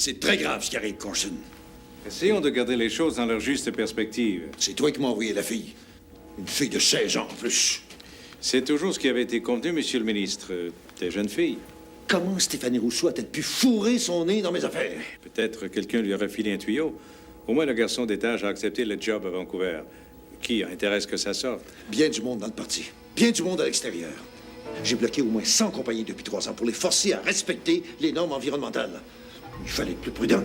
C'est très grave ce qui arrive, Corson. Essayons de garder les choses dans leur juste perspective. C'est toi qui m'as envoyé la fille. Une fille de 16 ans en plus. C'est toujours ce qui avait été convenu, monsieur le ministre. Des jeunes filles. Comment Stéphanie Rousseau a-t-elle pu fourrer son nez dans mes affaires? Peut-être quelqu'un lui aurait filé un tuyau. Au moins, le garçon d'étage a accepté le job à Vancouver. Qui a intérêt à ce que ça sorte? Bien du monde dans le parti. Bien du monde à l'extérieur. J'ai bloqué au moins 100 compagnies depuis 3 ans pour les forcer à respecter les normes environnementales. Il fallait être plus prudent.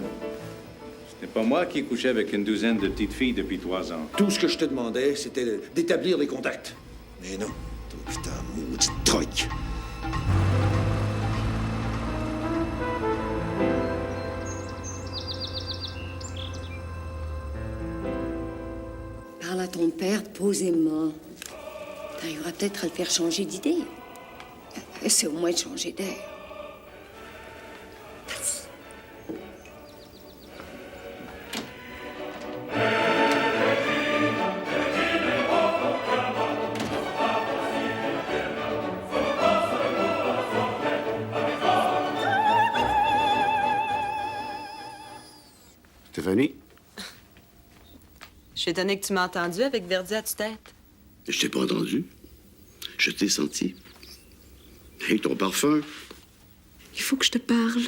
Ce n'est pas moi qui couchais avec une douzaine de petites filles depuis 3 ans. Tout ce que je te demandais, c'était d'établir les contacts. Mais non, toi, putain, maudite troïque. Parle à ton père posément. T'arriveras peut-être à le faire changer d'idée. C'est au moins de changer d'air. Stéphanie? Je suis étonnée que tu m'as entendu avec Verdi à tue-tête. Je t'ai pas entendu. Je t'ai senti. Hey, ton parfum. Il faut que je te parle.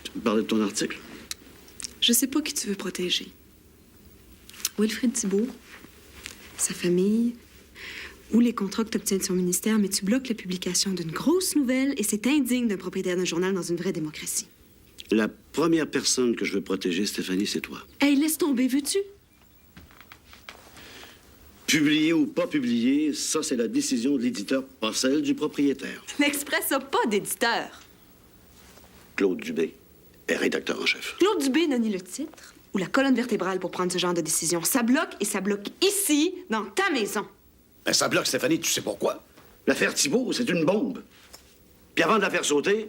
Tu me parlais de ton article? Je sais pas qui tu veux protéger. Wilfrid Thibault, sa famille, ou les contrats que tu obtiens de son ministère, mais tu bloques la publication d'une grosse nouvelle et c'est indigne d'un propriétaire d'un journal dans une vraie démocratie. La première personne que je veux protéger, Stéphanie, c'est toi. Hey, laisse tomber, veux-tu? Publier ou pas publier, ça, c'est la décision de l'éditeur, pas celle du propriétaire. L'Express n'a pas d'éditeur. Claude Dubé est rédacteur en chef. Claude Dubé n'a ni le titre ou la colonne vertébrale pour prendre ce genre de décision. Ça bloque et ça bloque ici, dans ta maison. Ben, ça bloque, Stéphanie, tu sais pourquoi? L'affaire Thibault, c'est une bombe. Puis avant de la faire sauter,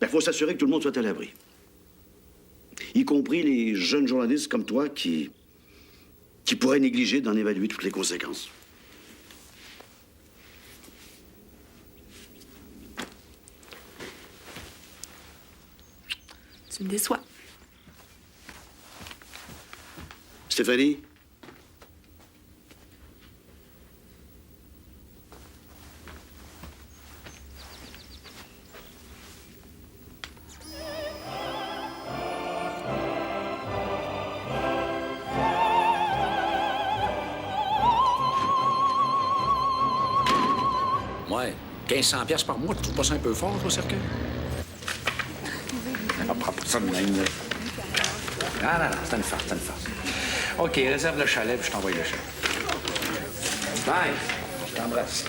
il faut s'assurer que tout le monde soit à l'abri. Y compris les jeunes journalistes comme toi qui pourraient négliger d'en évaluer toutes les conséquences. Tu me déçois. Stéphanie? Ouais, 1500 piastres par mois, tu trouves pas ça un peu fort, toi, Cercueil? On prend pas ça de même, là. Ah, non, c'est une farce, c'est une farce. OK, réserve le chalet, puis je t'envoie le chèque. Bye! Je t'embrasse.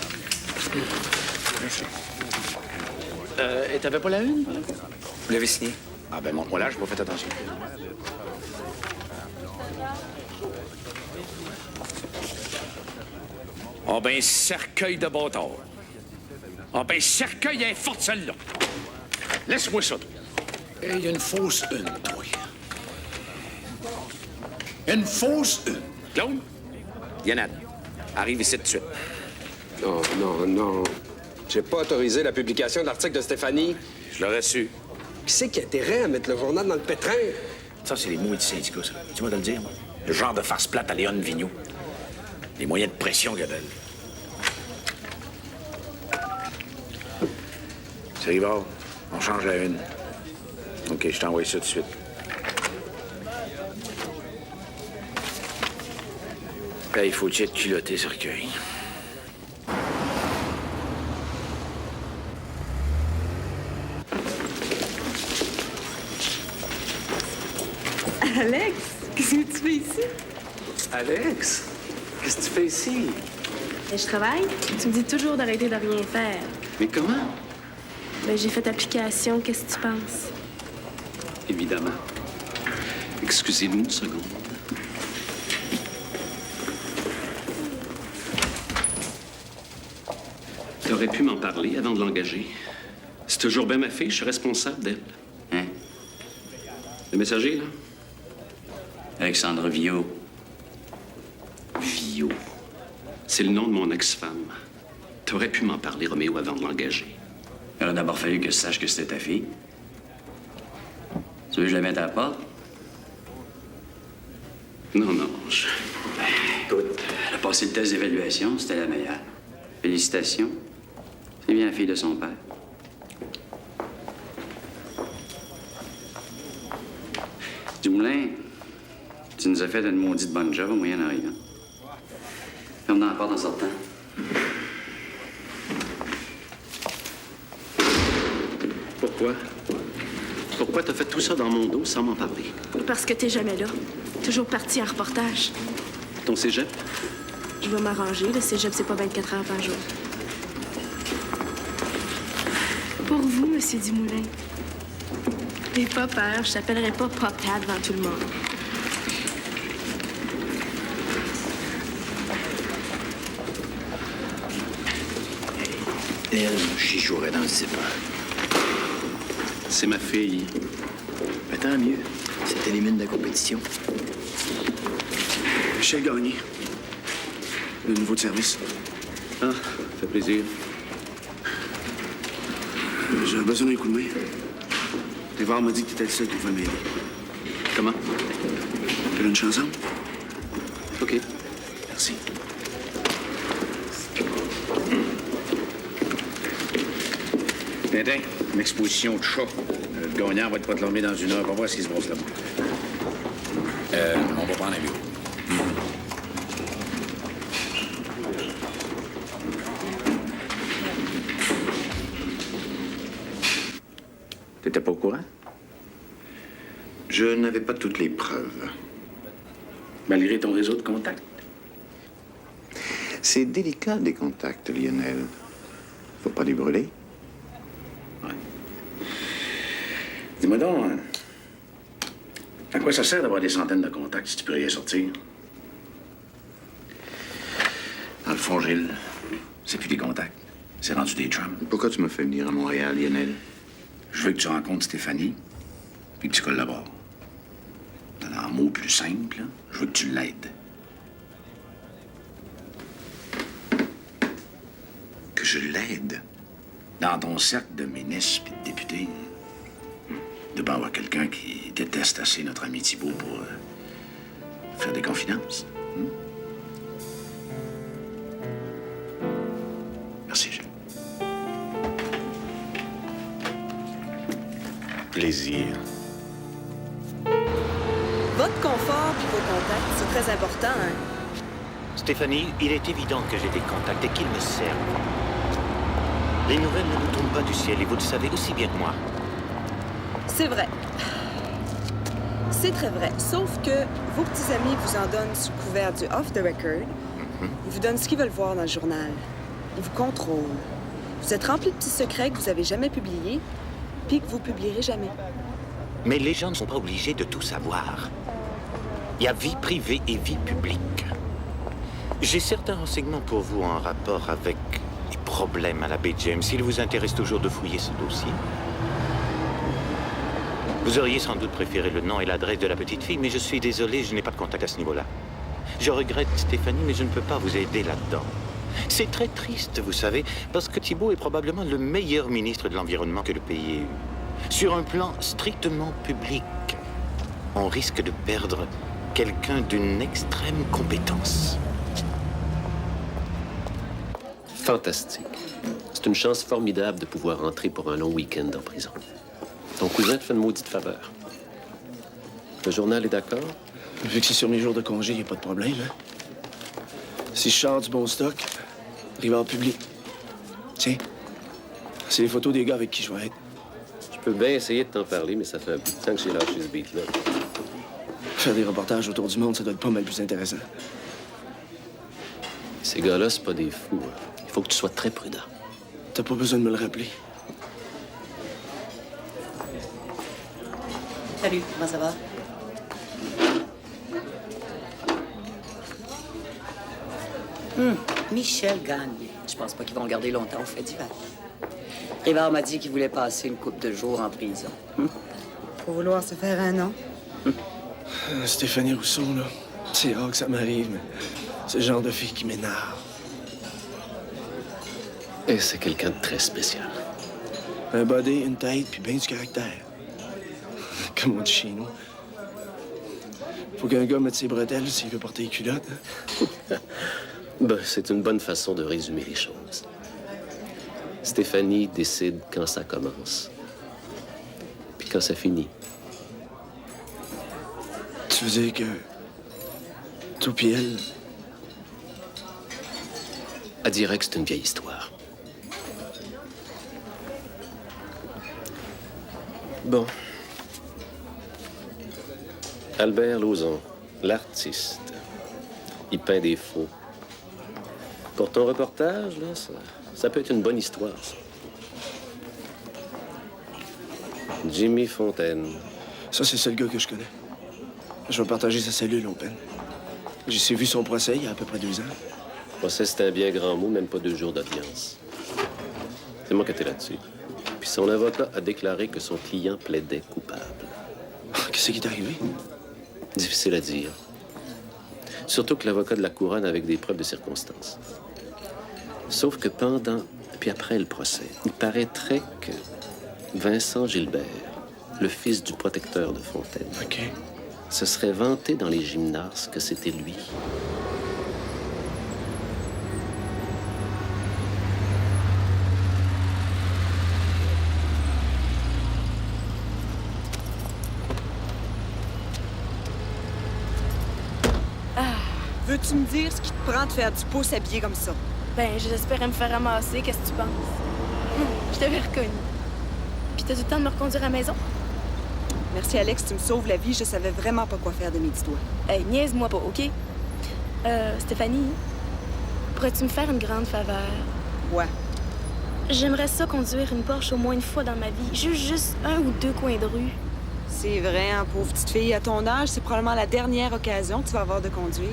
Et t'avais pas la une? Vous l'avez signé. Ah, ben, montre-moi là, j'ai pas fait attention. Ah, ben, cercueil de bâtard. Ah, ben, cercueil est forte, celle-là. Laisse-moi ça, toi. Il y a une fausse une, toi. Une fausse une. Claude? Yanad, arrive ici tout de suite. Non, non, non. J'ai pas autorisé la publication de l'article de Stéphanie. Je l'aurais su. Qui c'est qui a intérêt à mettre le journal dans le pétrin? Ça, c'est les mots du syndicat, ça. Tu vas te le dire, moi. Le genre de farce plate à Léon Vigneault. Les moyens de pression, Gabelle. C'est Rivard. On change la une. OK, je t'envoie ça tout de suite. Là, il faut être culotté, Cercueil. Alex, qu'est-ce que tu fais ici? Alex, qu'est-ce que tu fais ici? Ben, je travaille. Tu me dis toujours d'arrêter de rien faire. Mais comment? Ben, j'ai fait application. Qu'est-ce que tu penses? Évidemment. Excusez-nous une seconde. T'aurais pu m'en parler avant de l'engager. C'est toujours bien ma fille, je suis responsable d'elle. Hein? Le messager, là? Alexandre Viau. Vio. C'est le nom de mon ex-femme. T'aurais pu m'en parler, Roméo, avant de l'engager. Il aurait d'abord fallu que je sache que c'était ta fille. Tu veux que je la mette à la porte? Non, non, Écoute, elle a passé le test d'évaluation, c'était la meilleure. Félicitations. C'est bien la fille de son père. Dumoulin, tu nous as fait une maudite bonne job au Moyen-Orient. Ferme dans la porte en sortant. Pourquoi? Pourquoi t'as fait tout ça dans mon dos sans m'en parler? Parce que t'es jamais là. Toujours parti en reportage. Ton cégep? Je vais m'arranger. Le cégep, c'est pas 24 heures par jour. Pour vous, Monsieur Dumoulin. N'aie pas peur. Je t'appellerai pas Pop-Tat devant tout le monde. Elle, j'y jouerais dans le zipper. C'est ma fille. Ben, tant mieux. Ça t'élimine de la compétition. Michel Gagné. Le nouveau de service. Ah, fait plaisir. J'ai besoin d'un coup de main. Tévar m'a dit que t'étais le seul qui pouvait m'aider. Comment? Fais une chanson? OK. Merci. Tintin, une exposition de chat. Le gagnant va être proclamé dans une heure. On va voir ce qui se passe là-bas. On va prendre un bureau. T'étais pas au courant? Je n'avais pas toutes les preuves. Malgré ton réseau de contacts? C'est délicat, des contacts, Lionel. Faut pas les brûler. Dis-moi donc, à quoi ça sert d'avoir des centaines de contacts si tu peux rien sortir? Dans le fond, Gilles, c'est plus des contacts. C'est rendu des chums. Pourquoi tu m'as fait venir à Montréal, Lionel? Je veux que tu rencontres Stéphanie, puis que tu collabores. Dans un mot plus simple, je veux que tu l'aides. Que je l'aide? Dans ton cercle de ministres et de députés, de pas avoir quelqu'un qui déteste assez notre ami Thibault pour faire des confidences. Merci, Gilles. Plaisir. Votre confort puis vos contacts, c'est très important, hein? Stéphanie, il est évident que j'ai des contacts et qu'ils me servent. Les nouvelles ne nous tombent pas du ciel et vous le savez aussi bien que moi. C'est vrai. C'est très vrai. Sauf que vos petits amis vous en donnent sous couvert du off-the-record. Ils vous donnent ce qu'ils veulent voir dans le journal. Ils vous contrôlent. Vous êtes rempli de petits secrets que vous avez jamais publiés, puis que vous publierez jamais. Mais les gens ne sont pas obligés de tout savoir. Il y a vie privée et vie publique. J'ai certains renseignements pour vous en rapport avec les problèmes à la baie James. S'il vous intéresse toujours de fouiller ce dossier. Vous auriez sans doute préféré le nom et l'adresse de la petite fille, mais je suis désolé, je n'ai pas de contact à ce niveau-là. Je regrette, Stéphanie, mais je ne peux pas vous aider là-dedans. C'est très triste, vous savez, parce que Thibault est probablement le meilleur ministre de l'Environnement que le pays ait eu. Sur un plan strictement public, on risque de perdre quelqu'un d'une extrême compétence. Fantastique. C'est une chance formidable de pouvoir rentrer pour un long week-end en prison. Ton cousin te fait une maudite faveur. Le journal est d'accord? Vu que c'est sur mes jours de congé, il n'y a pas de problème, hein? Si je sors du bon stock, Rivard publie. Tiens, c'est les photos des gars avec qui je vais être. Je peux bien essayer de t'en parler, mais ça fait un bout de temps que j'ai lâché ce beat-là. Faire des reportages autour du monde, ça doit être pas mal plus intéressant. Ces gars-là, c'est pas des fous. Il faut que tu sois très prudent. T'as pas besoin de me le rappeler. Salut, comment ça va? Michel gagne. Je pense pas qu'ils vont le garder longtemps au fait d'hiver. Rivard m'a dit qu'il voulait passer une couple de jours en prison. Pour vouloir se faire un nom. Stéphanie Rousseau, là, c'est rare que ça m'arrive, mais c'est le genre de fille qui m'énerve. Et c'est quelqu'un de très spécial. Un body, une tête, puis bien du caractère. Comme on dit chez nous. Faut qu'un gars mette ses bretelles s'il veut porter les culottes. Hein? Ben, c'est une bonne façon de résumer les choses. Stéphanie décide quand ça commence, puis quand ça finit. Tu veux dire que... Tout pis elle... Elle dirait que c'est une vieille histoire. Bon. Albert Lauzon, l'artiste. Il peint des faux. Pour ton reportage, là, ça peut être une bonne histoire, ça. Jimmy Fontaine. Ça, c'est le seul gars que je connais. Je vais partager sa cellule, Open. J'ai vu son procès il y a à peu près 2 ans. Procès, c'est un bien grand mot, même pas 2 jours d'audience. C'est moi qui étais là-dessus. Puis son avocat a déclaré que son client plaidait coupable. Qu'est-ce qui est arrivé? Difficile à dire. Surtout que l'avocat de la couronne avec des preuves de circonstance. Sauf que pendant, puis après le procès, il paraîtrait que Vincent Gilbert, le fils du protecteur de Fontaine, se serait vanté dans les gymnases que c'était lui. Veux-tu me dire ce qui te prend de faire du pouce habillé comme ça? Ben, j'espérais me faire ramasser. Qu'est-ce que tu penses? Je t'avais reconnu. Puis t'as du temps de me reconduire à la maison? Merci, Alex, tu me sauves la vie. Je savais vraiment pas quoi faire de mes 10 doigts. Hey, niaise-moi pas, OK? Stéphanie, pourrais-tu me faire une grande faveur? Ouais. J'aimerais ça conduire une Porsche au moins une fois dans ma vie. Juste 1 ou 2 coins de rue. C'est vrai, hein, pauvre petite fille. À ton âge, c'est probablement la dernière occasion que tu vas avoir de conduire.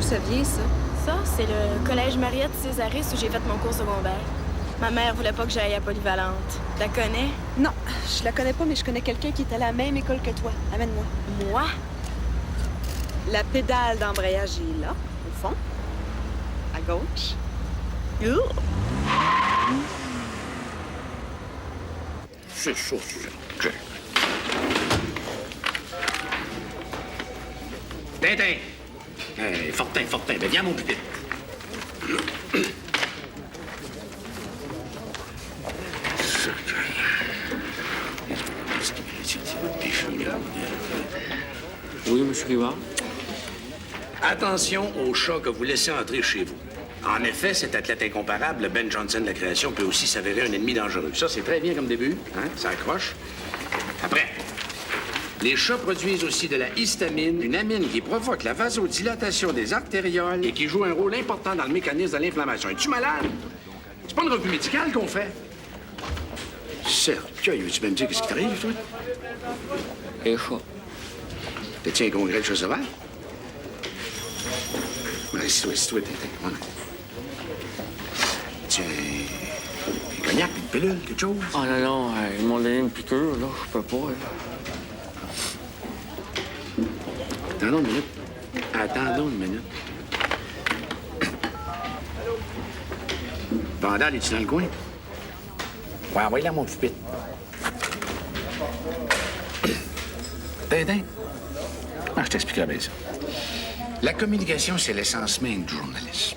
Ça vient, ça? Ça, c'est le collège Mariette Césaris où j'ai fait mon cours secondaire. Ma mère voulait pas que j'aille à Polyvalente. Tu la connais? Non, je la connais pas, mais je connais quelqu'un qui est à la même école que toi. Amène-moi. Moi? La pédale d'embrayage est là, au fond. À gauche. C'est ça, c'est... Tintin! Hey, Fortin, ben viens mon pupitre. Oui, M. Rivard? Attention au chat que vous laissez entrer chez vous. En effet, cet athlète incomparable, Ben Johnson de la création, peut aussi s'avérer un ennemi dangereux. Ça, c'est très bien comme début, hein? Ça accroche. Après, les chats produisent aussi de la histamine, une amine qui provoque la vasodilatation des artérioles et qui joue un rôle important dans le mécanisme de l'inflammation. Es-tu malade? C'est pas une revue médicale qu'on fait. Sérieux, veux-tu même dire qu'est-ce qui t'arrive, toi? Les chats. T'as-tu un congrès de chat sauvage? Assis-toi, Tintin. Ouais. Tu un cognac, une pilule, quelque chose? Ah non, ils m'ont donné une piqûre, là. Je peux pas, là. Attendons une minute. Vandal, es-tu dans le coin? Ouais, envoie-la mon pupitre. Tintin. Je t'expliquerai bien ça. La communication, c'est l'essence même du journalisme.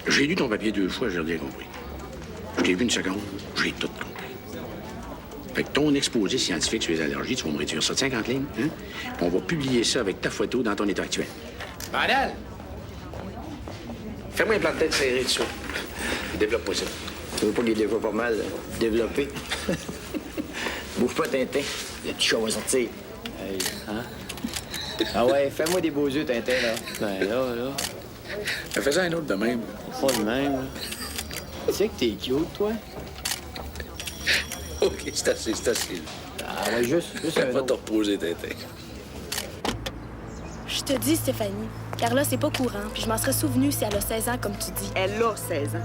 J'ai lu ton papier 2 fois, j'ai rien compris. Je t'ai vu une seconde, j'ai tout compris. Fait que ton exposé scientifique sur les allergies, tu vas me réduire ça de 50 lignes, hein? Puis on va publier ça avec ta photo dans ton état actuel. Vandal! Fais-moi un plan de tête serré dessus. Développe pas ça. Tu veux pas qu'il est déjà pas mal développé? Bouge pas, Tintin. Il y a des choses à sortir. Hey, hein? Ah ouais, fais-moi des beaux yeux, Tintin, là. Ben là. Fais-en un autre de même. Pas de même, là. Tu sais que t'es cute, toi? OK, c'est assez. Ah ouais, juste un Va autre. te reposer, Tintin. Je te dis, Stéphanie, Carla, c'est pas courant, puis je m'en serais souvenu si elle a 16 ans, comme tu dis. Elle a 16 ans.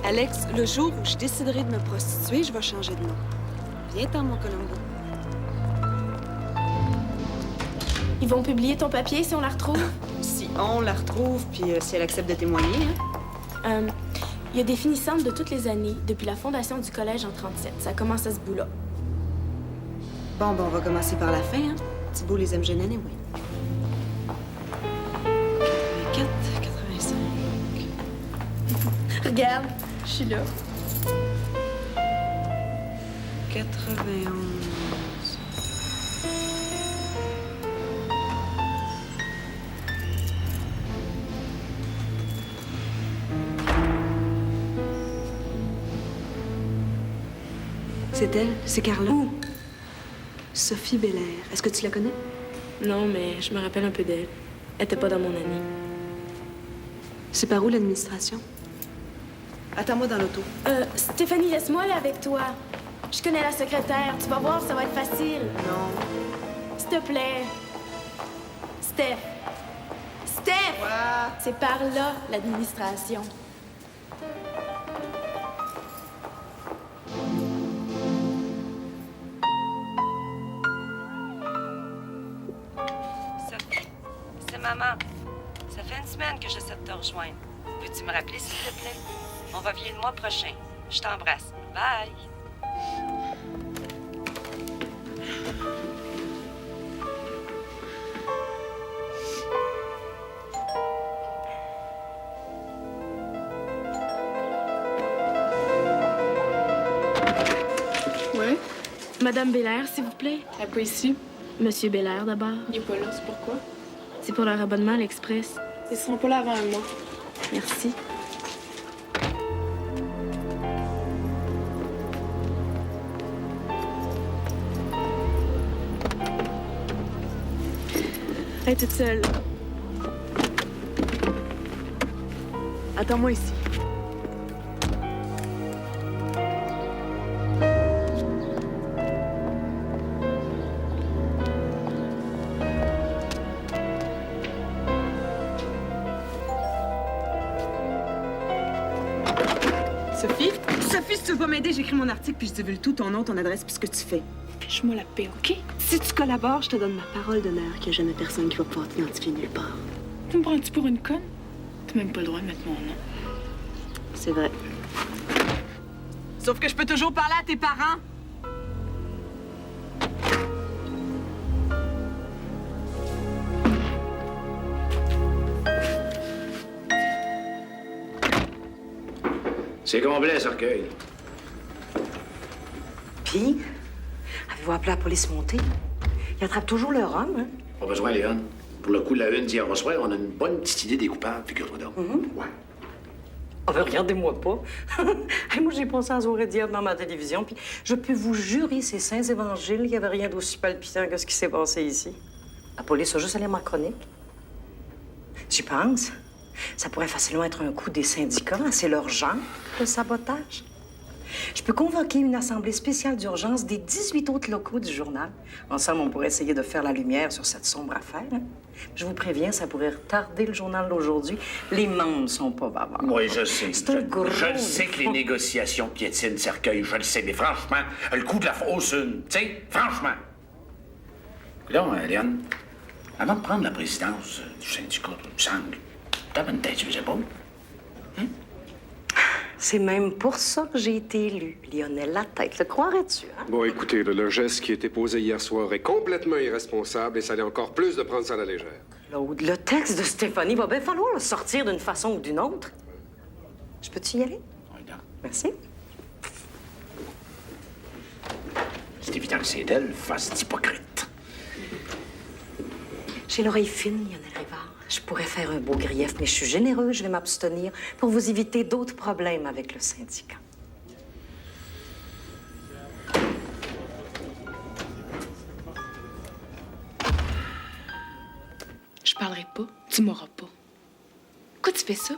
Alex, le jour où je déciderai de me prostituer, je vais changer de nom. Viens-t'en, mon Colombo. Ils vont publier ton papier si on la retrouve? Si on la retrouve, puis si elle accepte de témoigner, hein? Il y a des finissantes de toutes les années, depuis la fondation du collège en 37. Ça commence à ce bout-là. Bon, on va commencer par la fin, hein? Thibault les aime jeunes anyway. 84, 85... Regarde, je suis là. 91... C'est elle? C'est Carla? Où? Sophie Belair. Est-ce que tu la connais? Non, mais je me rappelle un peu d'elle. Elle était pas dans mon année. C'est par où l'administration? Attends-moi dans l'auto. Stéphanie, laisse-moi aller avec toi. Je connais la secrétaire. Tu vas voir, ça va être facile. Non. S'il te plaît. Steph. Steph! Quoi? C'est par là, l'administration. Sophie, c'est maman. Ça fait une semaine que j'essaie de te rejoindre. Peux-tu me rappeler, s'il te plaît? On revient le mois prochain. Je t'embrasse. Bye! Ouais? Madame Belair, s'il vous plaît. À quoi ici? Monsieur Belair, d'abord. Il est pas là, c'est pourquoi? C'est pour leur abonnement à l'Express. Ils seront pas là avant un mois. Merci. Elle est toute seule. Attends-moi ici. Sophie? Sophie, si tu veux pas m'aider, j'écris mon article puis je divulgue tout, ton nom, ton adresse puis ce que tu fais. Fiche-moi la paix, OK? Si tu collabores, je te donne ma parole d'honneur qu'il n'y a jamais personne qui va pouvoir t'identifier nulle part. Tu me prends-tu pour une conne? T'as même pas le droit de mettre mon nom. C'est vrai. Sauf que je peux toujours parler à tes parents. C'est complet, cercueil. Puis, avez-vous appelé la police montée? Ils attrapent toujours leur homme, hein? Pas besoin, Léon. Pour le coup de la une d'hier au soir, on a une bonne petite idée des coupables, figure-toi donc. Ouais. Oh, ben, regardez-moi pas. Hey, moi, j'ai pensé à Zoé Diable dans ma télévision, puis je peux vous jurer, ces saints évangiles, il n'y avait rien d'aussi palpitant que ce qui s'est passé ici. La police a juste allé ma chronique. J'y pense. Ça pourrait facilement être un coup des syndicats, hein, c'est leur genre, le sabotage. Je peux convoquer une assemblée spéciale d'urgence des 18 autres locaux du journal. Ensemble, on pourrait essayer de faire la lumière sur cette sombre affaire. Hein. Je vous préviens, ça pourrait retarder le journal d'aujourd'hui. Les membres sont pas bavards. Oui, je sais. C'est un gros Je le sais que les défaut. négociations piétinent cercueil, je le sais, mais franchement, le coup de la fausse une, tu sais, franchement. Là, Léon, avant de prendre la présidence du syndicat du sang, t'as une tête sur les épaules. C'est même pour ça que j'ai été élue, Lionel Latête. Le croirais-tu, hein? Bon, écoutez, le geste qui a été posé hier soir est complètement irresponsable et ça l'est encore plus de prendre ça à la légère. Claude, le texte de Stéphanie va bien falloir le sortir d'une façon ou d'une autre. Je peux-tu y aller? Oui, donc. Merci. C'est évident que c'est elle, face d'hypocrite. J'ai l'oreille fine, Lionel Rivard. Je pourrais faire un beau grief, mais je suis généreuse, je vais m'abstenir pour vous éviter d'autres problèmes avec le syndicat. Je parlerai pas, tu m'auras pas. Pourquoi tu fais ça?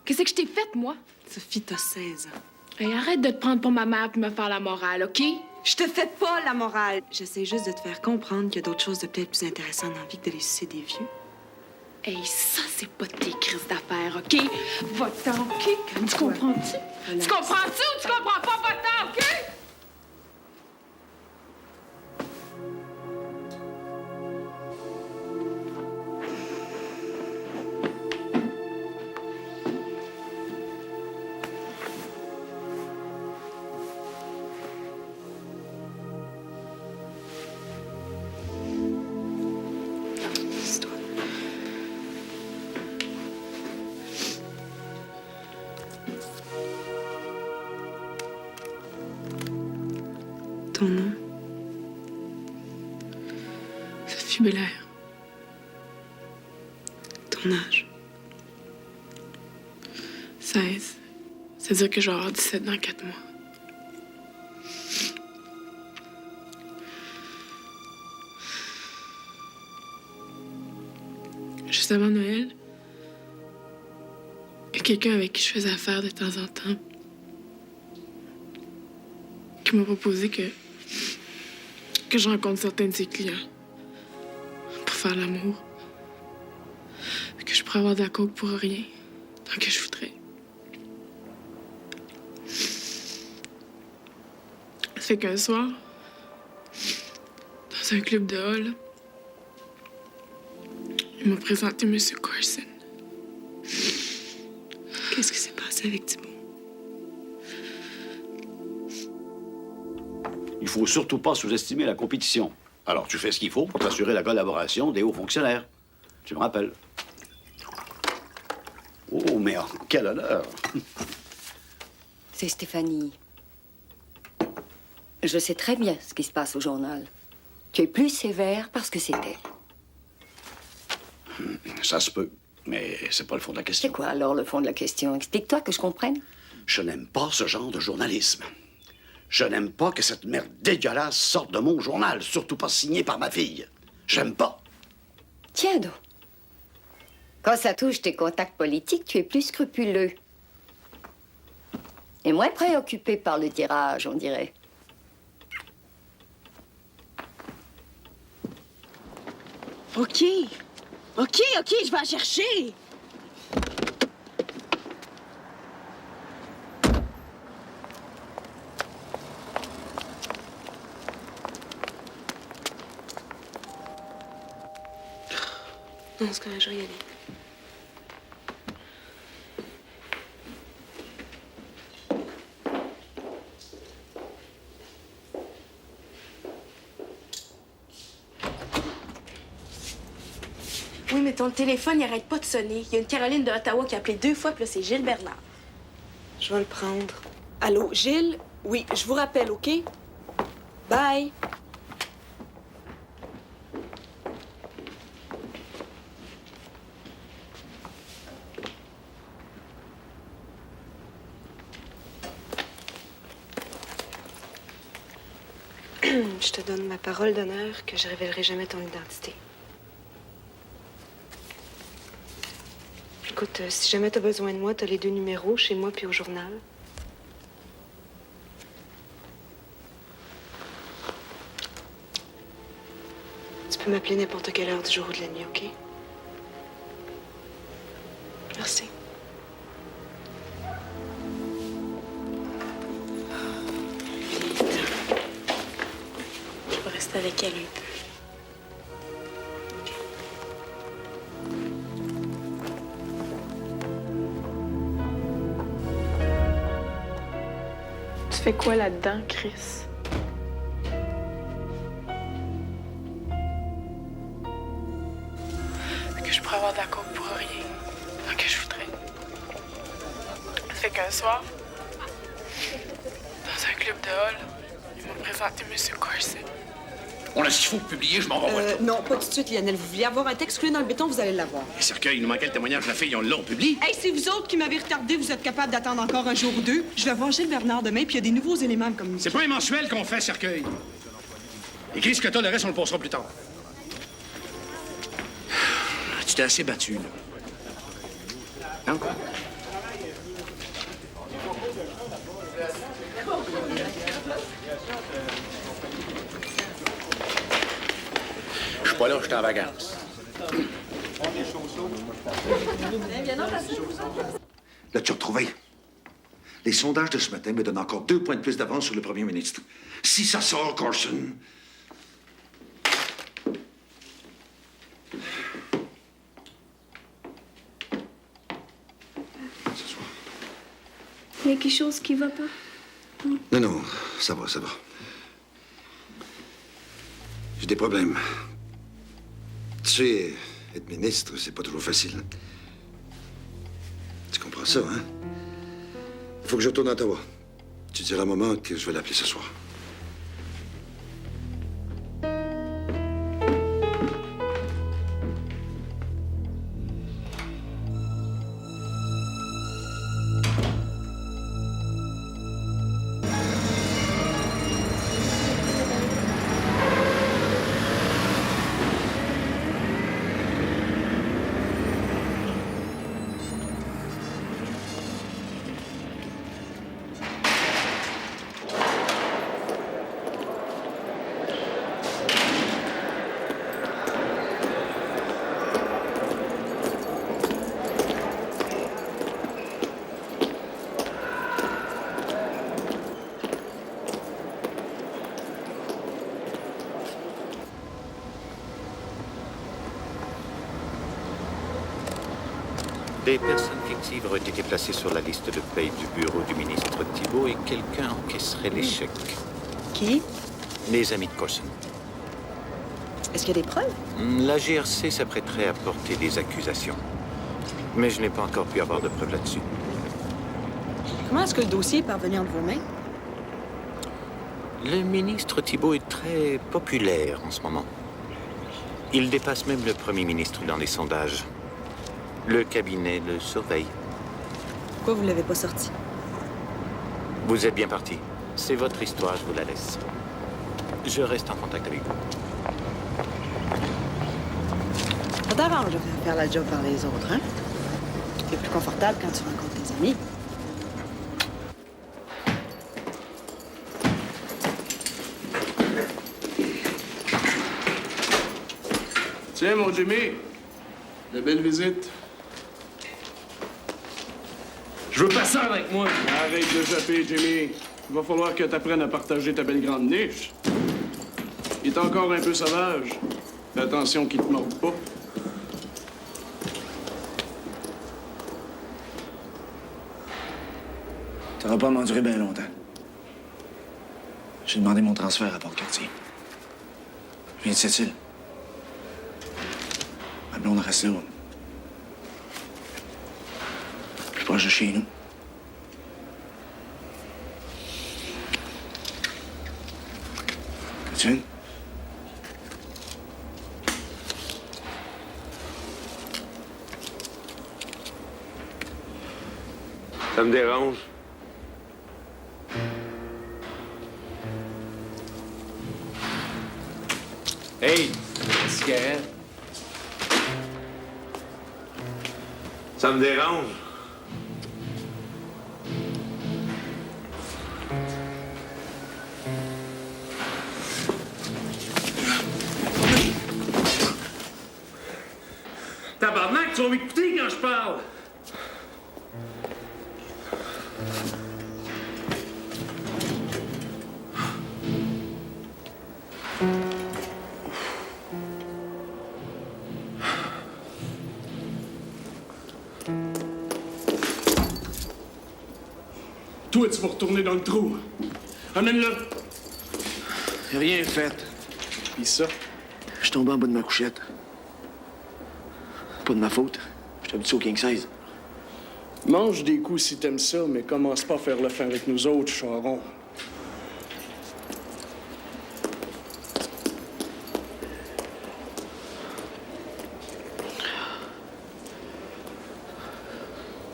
Qu'est-ce que je t'ai fait, moi? Sophie, t'as 16 ans. Hey, arrête de te prendre pour ma mère puis me faire la morale, OK? Je te fais pas la morale. J'essaie juste de te faire comprendre qu'il y a d'autres choses de peut-être plus intéressantes dans la vie que d'aller sucer des vieux. Hey, ça, c'est pas tes crises d'affaires, OK? Va-t'en, OK? Tu comprends-tu? Tu comprends-tu ou tu comprends pas? Va-t'en, OK? Ton nom? Sophie Belair. Ton âge? 16. C'est-à-dire que je vais avoir 17 dans 4 mois. Juste avant Noël, il y a quelqu'un avec qui je faisais affaire de temps en temps qui m'a proposé que je rencontre certains de ses clients pour faire l'amour. Que je pourrais avoir de la coke pour rien, tant que je voudrais. Ça fait qu'un soir, dans un club de hall, il m'a présenté M. Carson. Qu'est-ce qui s'est passé avec Thibault? Il faut surtout pas sous-estimer la compétition. Alors, tu fais ce qu'il faut pour t'assurer la collaboration des hauts fonctionnaires. Tu me rappelles. Oh, mais quel honneur! C'est Stéphanie. Je sais très bien ce qui se passe au journal. Tu es plus sévère parce que c'est elle. Ça se peut, mais c'est pas le fond de la question. C'est quoi alors le fond de la question? Explique-toi que je comprenne. Je n'aime pas ce genre de journalisme. Je n'aime pas que cette merde dégueulasse sorte de mon journal, surtout pas signé par ma fille. J'aime pas. Tiens donc. Quand ça touche tes contacts politiques, tu es plus scrupuleux. Et moins préoccupé par le tirage, on dirait. OK, je vais en chercher. Non, c'est correct, je vais y aller. Oui, mais ton téléphone, il arrête pas de sonner. Il y a une Caroline de Ottawa qui a appelé 2 fois, puis là, c'est Gilles Bernard. Je vais le prendre. Allô, Gilles? Oui, je vous rappelle, OK? Bye. Je te donne ma parole d'honneur que je révélerai jamais ton identité. Écoute, si jamais t'as besoin de moi, t'as les 2 numéros, chez moi puis au journal. Tu peux m'appeler n'importe quelle heure du jour ou de la nuit, OK? Merci. Je vais rester avec elle un peu. Tu fais quoi là-dedans, Chris? Que je pourrais avoir de la coke pour rien, tant que je voudrais. Ça fait qu'un soir, dans un club de hall, il m'a présenté M. Carson. On a ce qu'il faut publier, je m'en vais. Non, pas tout de suite, Lionel. Vous vouliez avoir un texte cloué dans le béton, vous allez l'avoir. Et cercueil, il nous manquait le témoignage de la fille, on l'a, on publie. Hey, c'est vous autres qui m'avez retardé, vous êtes capable d'attendre encore un jour ou deux. Je vais voir Gilles Bernard demain, puis il y a des nouveaux éléments comme... C'est pas un mensuel qu'on fait, cercueil. Écris ce que t'as, le reste, on le passera plus tard. Tu t'es assez battu, là. Hein? Je suis pas là, je suis en vacances. L'as-tu retrouvé? Les sondages de ce matin me donnent encore 2 points de plus d'avance sur le premier ministre. Si ça sort, Carson... Il y a quelque chose qui va pas. Non, non, ça va, ça va. J'ai des problèmes. Tu sais, être ministre, c'est pas toujours facile. Tu comprends ça, hein? Il faut que je retourne à Ottawa. Tu diras à maman que je vais l'appeler ce soir. Des personnes fictives auraient été placées sur la liste de paye du bureau du ministre Thibault et quelqu'un encaisserait les chèques. Qui? Les amis de Corson. Est-ce qu'il y a des preuves? La GRC s'apprêterait à porter des accusations. Mais je n'ai pas encore pu avoir de preuves là-dessus. Comment est-ce que le dossier est parvenu entre vos mains? Le ministre Thibault est très populaire en ce moment. Il dépasse même le premier ministre dans les sondages. Le cabinet le surveille. Pourquoi vous ne l'avez pas sorti? Vous êtes bien parti. C'est votre histoire, je vous la laisse. Je reste en contact avec vous. Ça t'arrange de faire la job par les autres, hein? C'est plus confortable quand tu rencontres tes amis. Tiens, mon Jimmy, de belle visite. Je veux passer avec moi. Arrête de japper, Jimmy. Il va falloir que tu apprennes à partager ta belle grande niche. Il est encore un peu sauvage. Fais attention qu'il te morde pas. Ça va pas m'endurer bien longtemps. J'ai demandé mon transfert à Port-Cartier. Je viens de cette île. Ma blonde reste là. Plus proche de chez nous. Tu viens? Ça me dérange. Hey, cigarette. Ça me dérange. Tabarnak, tu vas m'écouter quand je parle! Toi, tu vas retourner dans le trou. Amène-le. Rien fait. Pis ça? Je suis tombé en bas de ma couchette. Pas de ma faute. Je suis habitué au king size. Mange des coups si t'aimes ça, mais commence pas à faire le fin avec nous autres, Charon.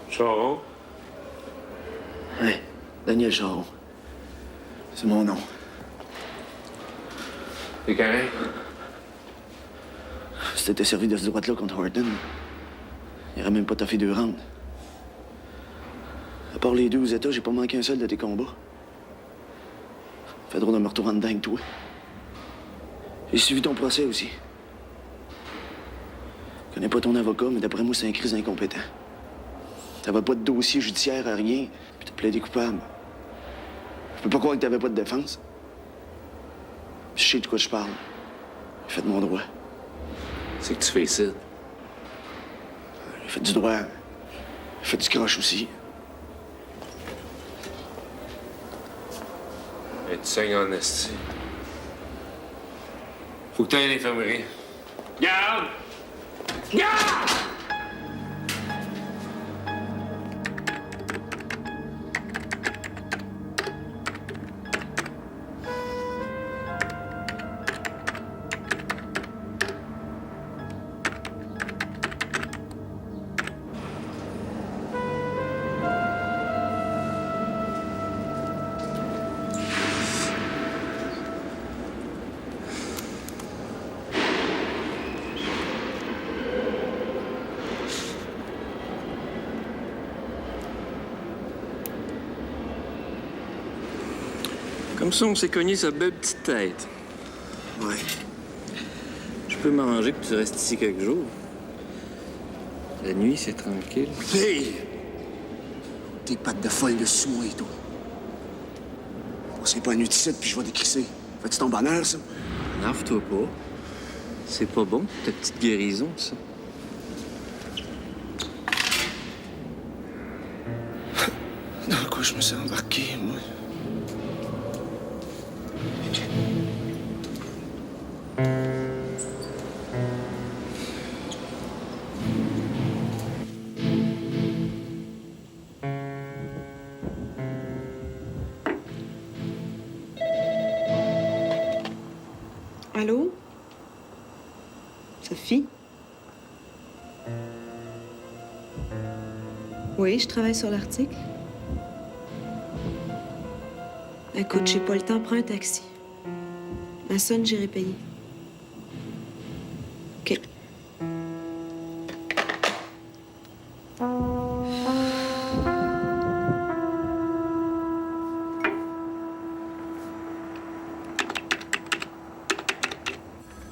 Charon? Ouais, Daniel Charon. C'est mon nom. T'es correct? Si t'étais servi de ce droite-là contre Horton, il aurait même pas taffé 2 rounds. À part les 2 aux États, j'ai pas manqué un seul de tes combats. Fait drôle de me retrouver en dedans avec toi. J'ai suivi ton procès aussi. Je connais pas ton avocat, mais d'après moi, c'est un crise incompétent. T'avais pas de dossier judiciaire à rien, puis t'as plaidé coupable. Je peux pas croire que t'avais pas de défense. Je sais de quoi je parle. J'ai fait de mon droit. C'est que tu fais ici. J'ai fait du droit. J'ai fait du croche aussi. Et tu saignes en esti. Faut que t'ailles à l'infirmerie. Garde! Garde! Comme ça, on s'est cogné sa belle petite tête. Ouais. Je peux m'arranger que tu restes ici quelques jours. La nuit, c'est tranquille. Hey! Tes pattes de folle dessus moi et tout. On s'est pas nu d'ici, puis je vais décrisser. Fais-tu ton bonheur, ça? Nerve-toi pas. C'est pas bon, ta petite guérison, ça. Dans quoi je me suis embarqué, moi? Allô? Sophie? Oui, je travaille sur l'article. Écoute, j'ai pas le temps, prends un taxi. Ma sonne, j'irai payer. OK.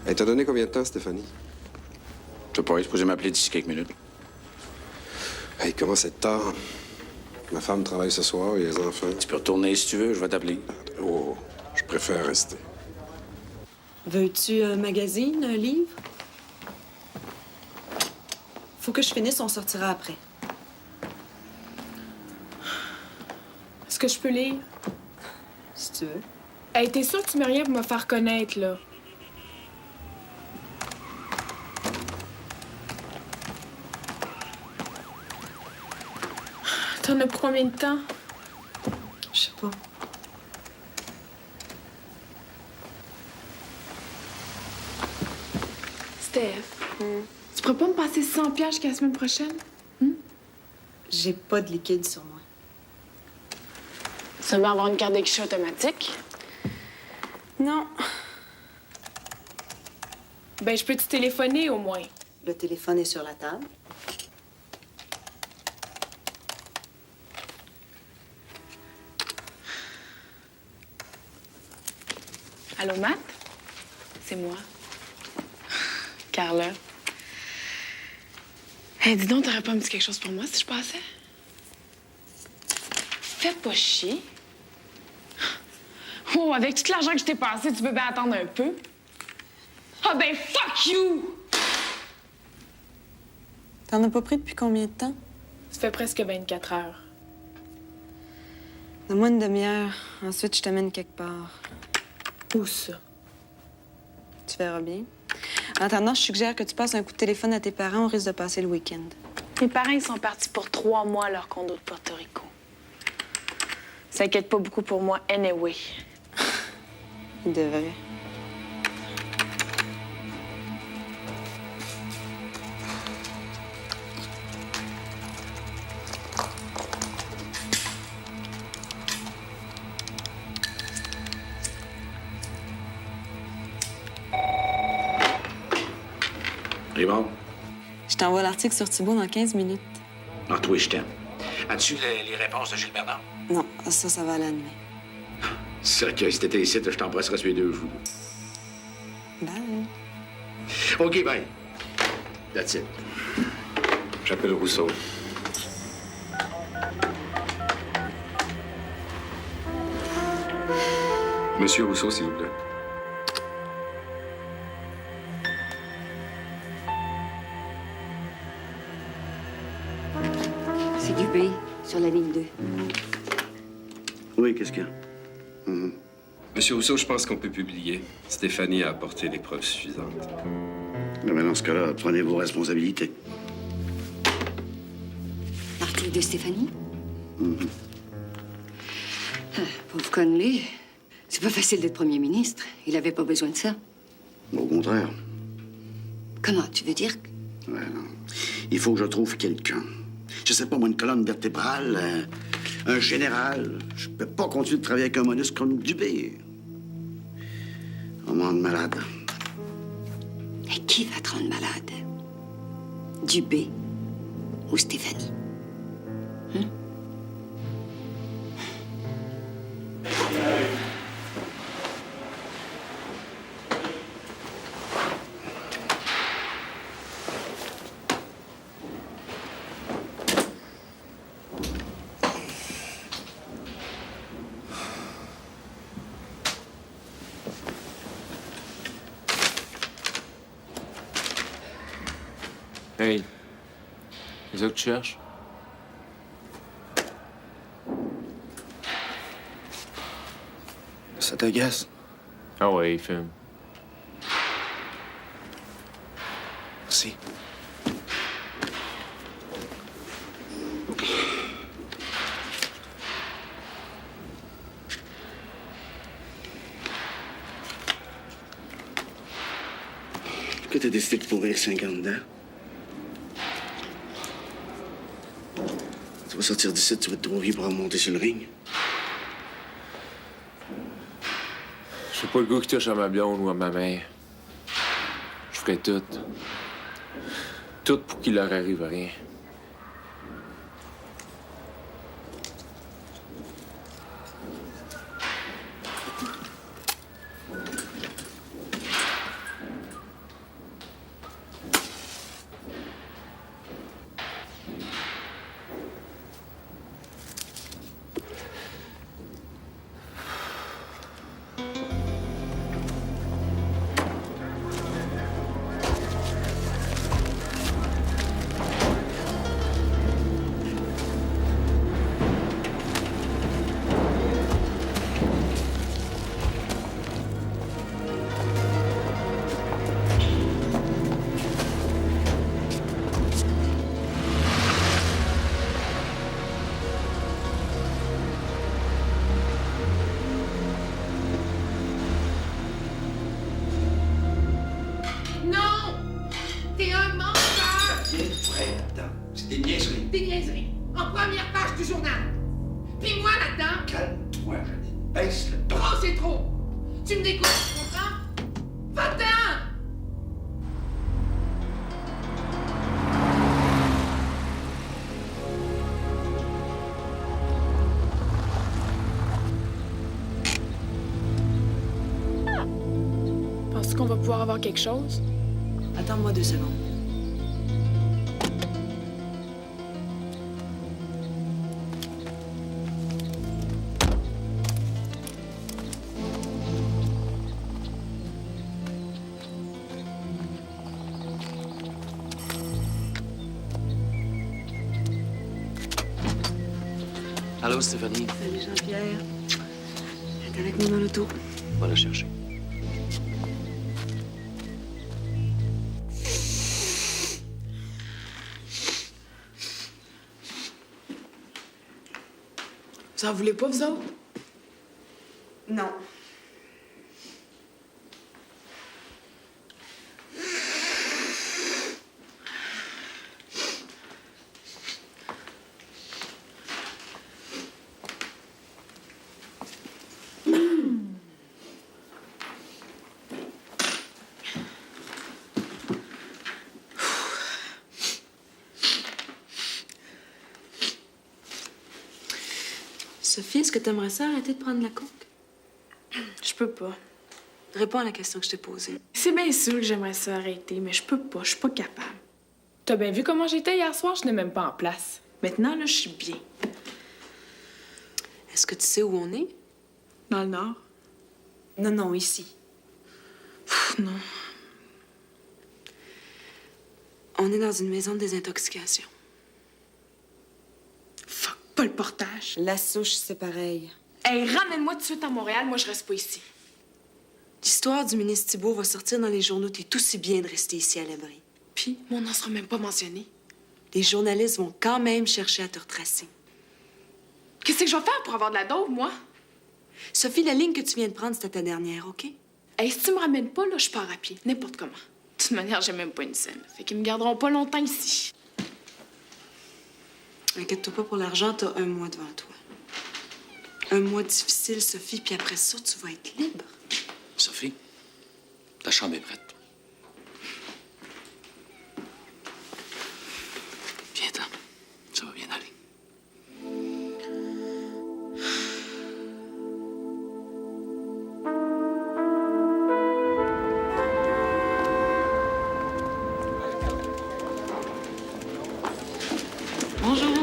Elle t'a donné combien de temps, Stéphanie? Je sais pas, il est supposé m'appeler d'ici quelques minutes. Hey, il commence à être tard. Ma femme travaille ce soir et les enfants. Tu peux retourner si tu veux, je vais t'appeler. Oh, je préfère rester. Veux-tu un magazine, un livre? Faut que je finisse, on sortira après. Est-ce que je peux lire? Si tu veux. Hey, t'es sûre que tu mets rien pour me faire connaître, là? T'en as pour combien de temps? Je sais pas. Steph, tu pourrais pas me passer 100$ jusqu'à la semaine prochaine? J'ai pas de liquide sur moi. Ça va avoir une carte de guichet automatique? Non. Ben, je peux te téléphoner au moins. Le téléphone est sur la table. Allô, Matt? C'est moi. Carla. Hey, dis donc, t'aurais pas me dit quelque chose pour moi si je passais? Fais pas chier. Oh, avec tout l'argent que je t'ai passé, tu peux bien attendre un peu. Ah ben, fuck you! T'en as pas pris depuis combien de temps? Ça fait presque 24 heures. Donne-moi une demi-heure. Ensuite, je t'amène quelque part. Où ça? Tu verras bien. En attendant, je suggère que tu passes un coup de téléphone à tes parents. On risque de passer le week-end. Mes parents, ils sont partis pour 3 mois à leur condo de Porto Rico. Ça inquiète pas beaucoup pour moi, anyway. Ils devraient. Raymond? Je t'envoie l'article sur Thibault dans 15 minutes. Ah, toi, je t'aime. As-tu les réponses de Gilles Bernard? Non, ça va à la demain. C'est vrai que si t'étais ici, je t'embrasserais sur les 2 joues. Bye. OK, bye. That's it. J'appelle Rousseau. Monsieur Rousseau, s'il vous plaît. C'est Dubé, sur la ligne 2. Oui, qu'est-ce qu'il y a? Monsieur Rousseau, je pense qu'on peut publier. Stéphanie a apporté les preuves suffisantes. Mais dans ce cas-là, prenez vos responsabilités. L'article de Stéphanie? Ah, pauvre Conley. C'est pas facile d'être premier ministre. Il avait pas besoin de ça. Au contraire. Comment, tu veux dire? Ouais, non. Il faut que je trouve quelqu'un. Je sais pas, moi, une colonne vertébrale, un général. Je peux pas continuer de travailler avec un monusque comme Dubé. On me rend malade. Et qui va te rendre malade? Dubé ou Stéphanie? Hey, c'est ça que tu cherches? Ça t'agace? Ah ouais, filme. Merci. Pourquoi t'as décidé de pourrir 50 dents? Tu vas sortir d'ici, tu vas être trop vieux pour remonter sur le ring. J'ai pas le goût qui touche à ma blonde ou à ma mère. Je ferais tout. Tout pour qu'il leur arrive rien. Penses-tu qu'on va pouvoir avoir quelque chose? Attends-moi 2 secondes. Allô, Stéphanie? Salut, Jean-Pierre. T'es avec moi dans l'auto. Va la chercher. Vous en voulez pas, vous autres? Non. Sophie, est-ce que t'aimerais ça arrêter de prendre la coke? Je peux pas. Réponds à la question que je t'ai posée. C'est bien sûr que j'aimerais ça arrêter, mais je peux pas. Je suis pas capable. T'as bien vu comment j'étais hier soir? Je n'ai même pas en place. Maintenant, là, je suis bien. Est-ce que tu sais où on est? Dans le nord? Non, ici. Pff, non. On est dans une maison de désintoxication. Fuck, pas le portage. La souche, c'est pareil. Hey, ramène-moi tout de suite à Montréal, moi je reste pas ici. L'histoire du ministre Thibault va sortir dans les journaux. T'es aussi bien de rester ici à l'abri. Puis, mon nom sera même pas mentionné. Les journalistes vont quand même chercher à te retracer. Qu'est-ce que je vais faire pour avoir de la dope, moi? Sophie, la ligne que tu viens de prendre, c'était ta dernière, OK? Hey, si tu me ramènes pas, là, je pars à pied. N'importe comment. De toute manière, j'ai même pas une scène. Fait qu'ils me garderont pas longtemps ici. Inquiète-toi pas pour l'argent, t'as 1 mois devant toi. 1 mois difficile, Sophie, puis après ça, tu vas être libre. Sophie, ta chambre est prête. Viens-t'en. Ça va bien aller. Bonjour.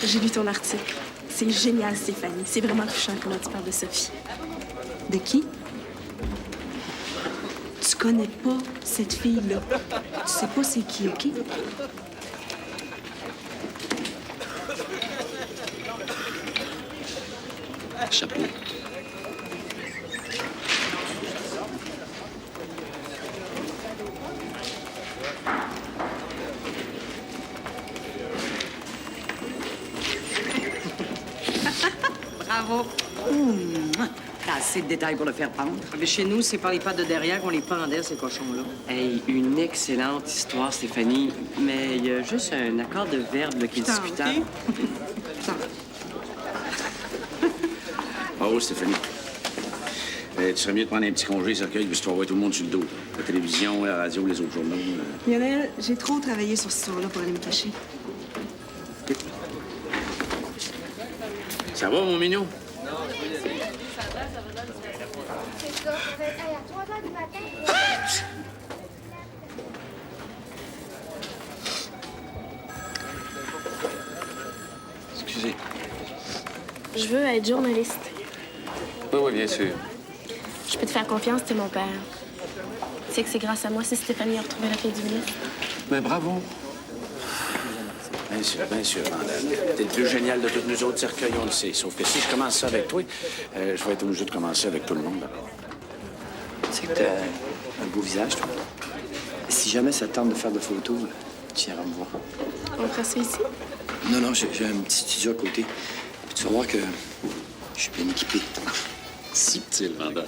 J'ai lu ton article. C'est génial, Stéphanie. C'est vraiment touchant comment tu parles de Sophie. De qui? Tu connais pas cette fille-là. Tu sais pas c'est qui, OK? Chapeau. Bravo. T'as assez de détails pour le faire pendre. Mais chez nous, c'est par les pattes de derrière qu'on les pendait, ces cochons-là. Hey, une excellente histoire, Stéphanie. Mais il y a juste un accord de verbe là, qui est discutable. Bravo, Stéphanie. Tu serais mieux de prendre un petit congé, cercueil, puis tu vas voir tout le monde sur le dos. La télévision, la radio, les autres journaux. Lionel, j'ai trop travaillé sur cette histoire-là pour aller me cacher. Ça va, mon mignon? Excusez. Je veux être journaliste. Oui, bien sûr. Je peux te faire confiance, t'es mon père. Tu sais que c'est grâce à moi si Stéphanie a retrouvé la fille du ministre. Ben, bravo. Bien sûr, Vandal. T'es le plus génial de tous nous autres cercueils, on le sait. Sauf que si je commence ça avec toi, je vais être obligé de commencer avec tout le monde. Tu sais que t'as un beau visage, toi. Si jamais ça te tente de faire de photos, tu iras me voir. On fera ça ici? Non, j'ai un petit studio à côté. Puis tu vas voir que je suis bien équipé. Subtil, Vanda.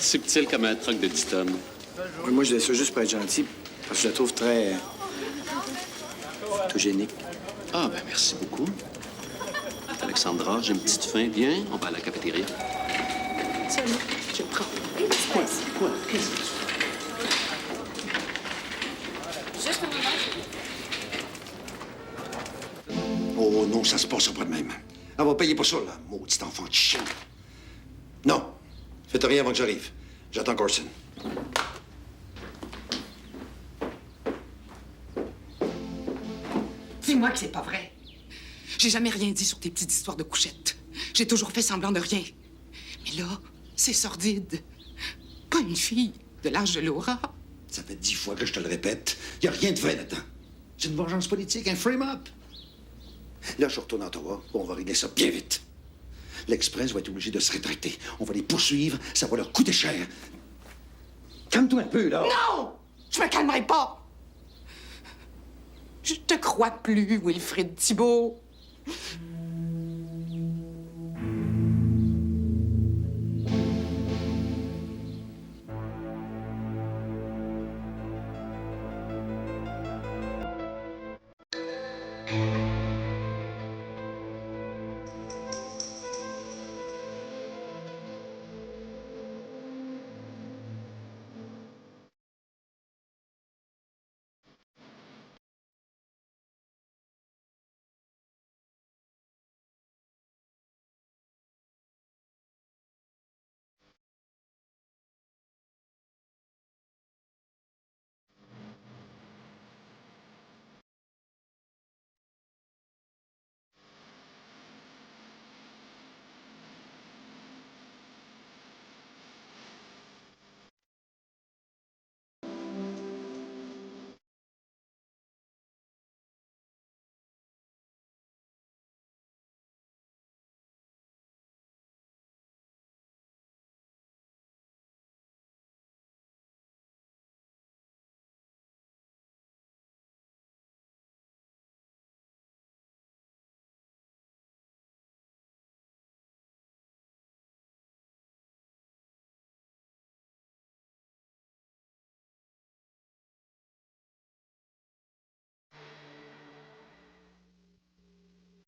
Subtil comme un truck de 10 tonnes. Oui, moi, je dis ça juste pour être gentil, parce que je la trouve très photogénique. Ah, ben merci beaucoup. Alexandra, j'ai une petite faim. Viens, on va à la cafétéria. Seulement, je le prends. Quoi? Juste un moment. Oh non, ça se passera pas de même. Elle va payer pour ça, là, maudit enfant de chien. Non, faites rien avant que j'arrive. J'attends Corson. Dis-moi que c'est pas vrai. J'ai jamais rien dit sur tes petites histoires de couchettes. J'ai toujours fait semblant de rien. Mais là, c'est sordide. Pas une fille de l'âge de Laura. Ça fait 10 fois que je te le répète. Il n'y a rien de vrai là-dedans. C'est une vengeance politique, un frame-up. Là, je retourne à Ottawa. On va régler ça bien vite. L'Express va être obligé de se rétracter. On va les poursuivre. Ça va leur coûter cher. Calme-toi un peu, là. Non! Je me calmerai pas! Je te crois plus, Wilfrid Thibault.